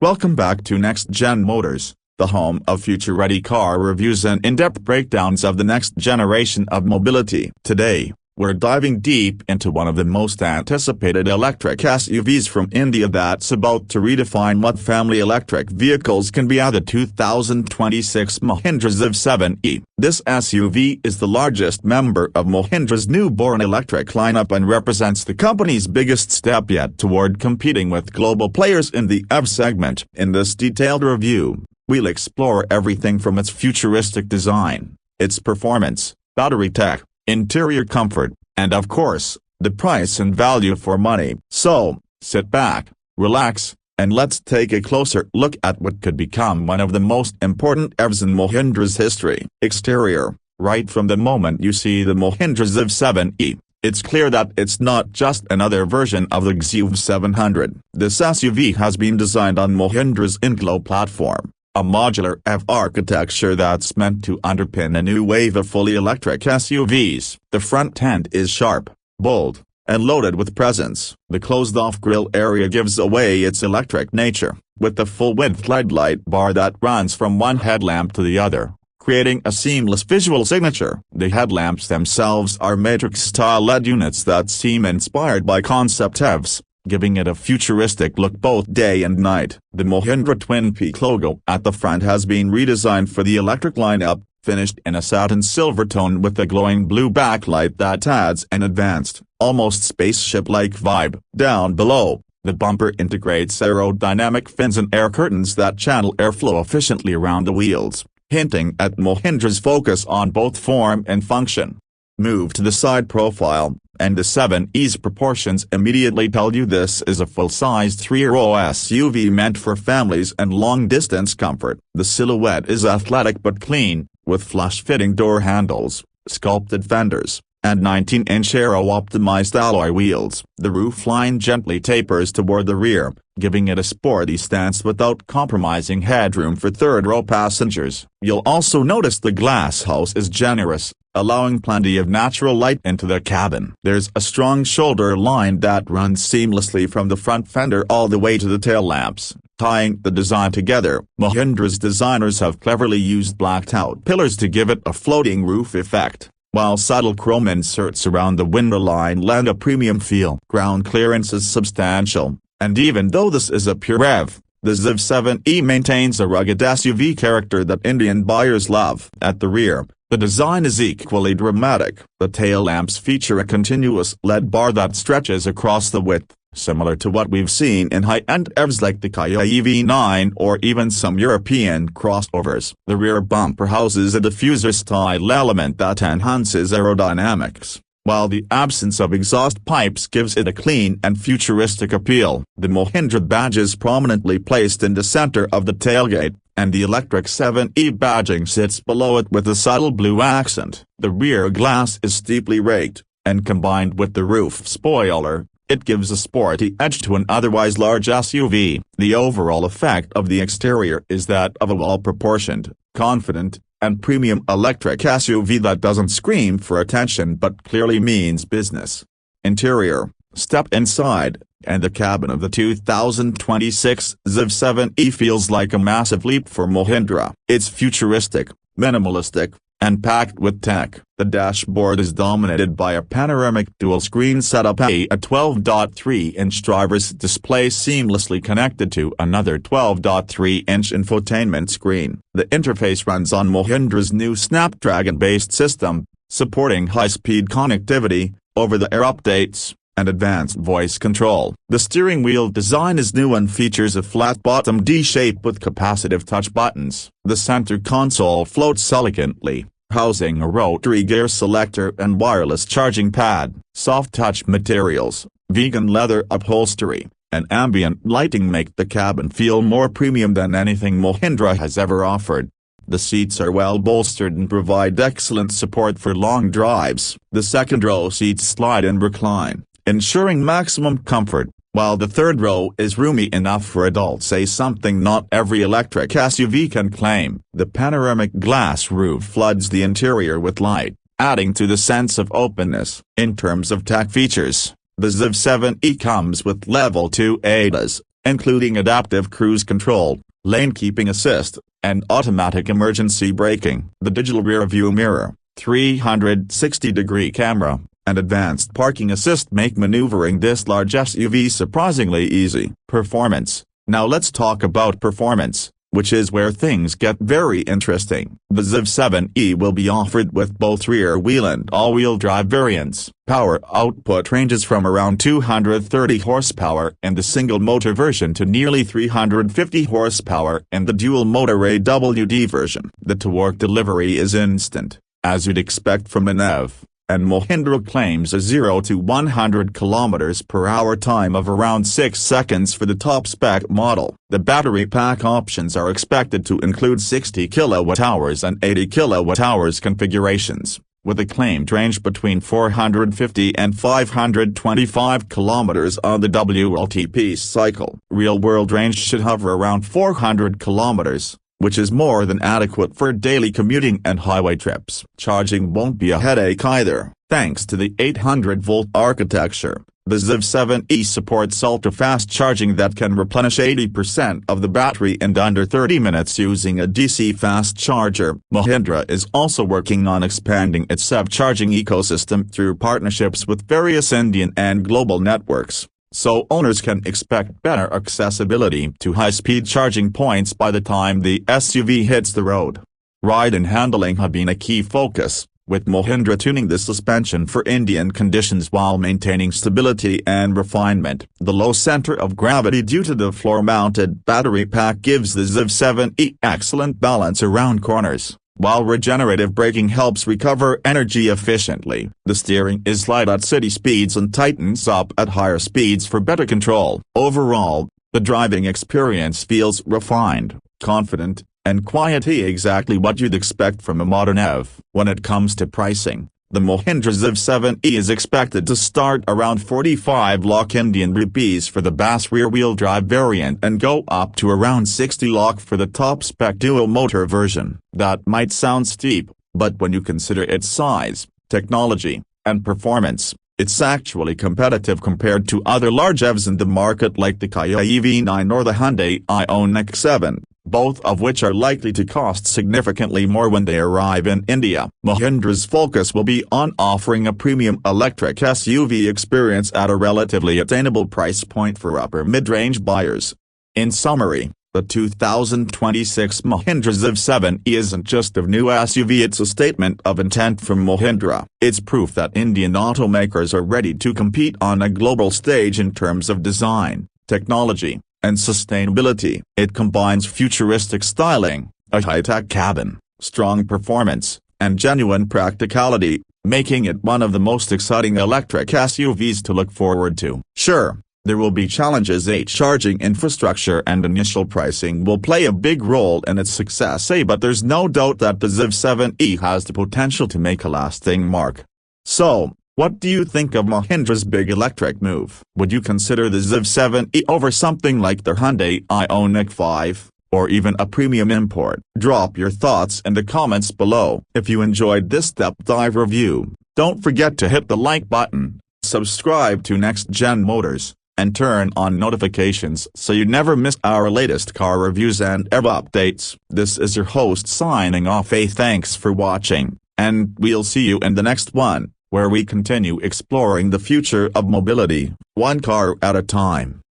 Welcome back to Next Gen Motors, the home of future-ready car reviews and in-depth breakdowns of the next generation of mobility. Today, we're diving deep into one of the most anticipated electric SUVs from India that's about to redefine what family electric vehicles can be: the 2026 Mahindra XEV. This SUV is the largest member of Mahindra's newborn electric lineup and represents the company's biggest step yet toward competing with global players in the EV segment. In this detailed review, we'll explore everything from its futuristic design, its performance, battery tech, interior comfort, and of course, the price and value for money. So, sit back, relax, and let's take a closer look at what could become one of the most important EVs in Mahindra's history. Exterior. Right from the moment you see the Mahindra XEV, it's clear that it's not just another version of the XEV 700. This SUV has been designed on Mahindra's INGLO platform, a modular EV architecture that's meant to underpin a new wave of fully electric SUVs. The front end is sharp, bold, and loaded with presence. The closed-off grille area gives away its electric nature, with the full-width LED light bar that runs from one headlamp to the other, creating a seamless visual signature. The headlamps themselves are matrix-style LED units that seem inspired by concept EVs, giving it a futuristic look both day and night. The Mahindra Twin Peak logo at the front has been redesigned for the electric lineup, finished in a satin silver tone with a glowing blue backlight that adds an advanced, almost spaceship-like vibe. Down below, the bumper integrates aerodynamic fins and air curtains that channel airflow efficiently around the wheels, hinting at Mahindra's focus on both form and function. Move to the side profile, and the 7's proportions immediately tell you this is a full-sized 3-row SUV meant for families and long-distance comfort. The silhouette is athletic but clean, with flush-fitting door handles, sculpted fenders, and 19-inch aero-optimized alloy wheels. The roofline gently tapers toward the rear, giving it a sporty stance without compromising headroom for third-row passengers. You'll also notice the glass house is generous, allowing plenty of natural light into the cabin. There's a strong shoulder line that runs seamlessly from the front fender all the way to the tail lamps, tying the design together. Mahindra's designers have cleverly used blacked-out pillars to give it a floating roof effect, while subtle chrome inserts around the window line lend a premium feel. Ground clearance is substantial, and even though this is a pure EV, the XEV maintains a rugged SUV character that Indian buyers love. At the rear, the design is equally dramatic. The tail lamps feature a continuous LED bar that stretches across the width, similar to what we've seen in high-end EVs like the Kia EV9 or even some European crossovers. The rear bumper houses a diffuser-style element that enhances aerodynamics, while the absence of exhaust pipes gives it a clean and futuristic appeal. The Mahindra badge is prominently placed in the center of the tailgate, and the electric 7e badging sits below it with a subtle blue accent. The rear glass is steeply raked, and combined with the roof spoiler, it gives a sporty edge to an otherwise large SUV. The overall effect of the exterior is that of a well-proportioned, confident, and premium electric SUV that doesn't scream for attention but clearly means business. Interior. Step inside, and the cabin of the 2026 XEV feels like a massive leap for Mahindra. It's futuristic, minimalistic, and packed with tech. The dashboard is dominated by a panoramic dual-screen setup, a 12.3-inch driver's display seamlessly connected to another 12.3-inch infotainment screen. The interface runs on Mahindra's new Snapdragon-based system, supporting high-speed connectivity, over-the-air updates, and advanced voice control. The steering wheel design is new and features a flat-bottom D-shape with capacitive touch buttons. The center console floats elegantly, housing a rotary gear selector and wireless charging pad. Soft-touch materials, vegan leather upholstery, and ambient lighting make the cabin feel more premium than anything Mahindra has ever offered. The seats are well bolstered and provide excellent support for long drives. The second-row seats slide and recline, ensuring maximum comfort, while the third row is roomy enough for adults, something not every electric SUV can claim. The panoramic glass roof floods the interior with light, adding to the sense of openness. In terms of tech features, the XEV 7e comes with Level 2 ADAS, including adaptive cruise control, lane keeping assist, and automatic emergency braking. The digital rear-view mirror, 360-degree camera, and advanced parking assist make maneuvering this large SUV surprisingly easy. Performance. Now let's talk about performance, which is where things get very interesting. The XEV 7e will be offered with both rear-wheel and all-wheel drive variants. Power output ranges from around 230 horsepower in the single-motor version to nearly 350 horsepower in the dual-motor AWD version. The torque delivery is instant, as you'd expect from an EV. And Mahindra claims a 0 to 100 km/h time of around 6 seconds for the top-spec model. The battery pack options are expected to include 60 kWh and 80 kWh configurations, with a claimed range between 450 and 525 km on the WLTP cycle. Real-world range should hover around 400 km, which is more than adequate for daily commuting and highway trips. Charging won't be a headache either, thanks to the 800-volt architecture. The XEV 7e supports ultra-fast charging that can replenish 80% of the battery in under 30 minutes using a DC fast charger. Mahindra is also working on expanding its EV charging ecosystem through partnerships with various Indian and global networks, so owners can expect better accessibility to high-speed charging points by the time the SUV hits the road. Ride and handling have been a key focus, with Mahindra tuning the suspension for Indian conditions while maintaining stability and refinement. The low center of gravity due to the floor-mounted battery pack gives the XEV 7e excellent balance around corners, while regenerative braking helps recover energy efficiently. The steering is light at city speeds and tightens up at higher speeds for better control. Overall, the driving experience feels refined, confident, and quiet, exactly what you'd expect from a modern EV. When it comes to pricing, the Mahindra XEV 7e is expected to start around 45 lakh Indian rupees for the BAS rear-wheel drive variant and go up to around 60 lakh for the top-spec dual-motor version. That might sound steep, but when you consider its size, technology, and performance, it's actually competitive compared to other large EVs in the market like the Kia EV9 or the Hyundai IONIQ XEV, both of which are likely to cost significantly more when they arrive in India. Mahindra's focus will be on offering a premium electric SUV experience at a relatively attainable price point for upper mid-range buyers. In summary, the 2026 Mahindra XEV 7e isn't just a new SUV, it's a statement of intent from Mahindra. It's proof that Indian automakers are ready to compete on a global stage in terms of design, technology, and sustainability. It combines futuristic styling, a high-tech cabin, strong performance, and genuine practicality, making it one of the most exciting electric SUVs to look forward to. Sure, there will be challenges. Charging infrastructure and initial pricing will play a big role in its success, but there's no doubt that the XEV 7e has the potential to make a lasting mark. So, what do you think of Mahindra's big electric move? Would you consider the XEV 7e over something like the Hyundai IONIQ 5, or even a premium import? Drop your thoughts in the comments below. If you enjoyed this depth dive review, don't forget to hit the like button, subscribe to Next Gen Motors, and turn on notifications so you never miss our latest car reviews and EV updates. This is your host signing off. Thanks for watching, and we'll see you in the next one, where we continue exploring the future of mobility, one car at a time.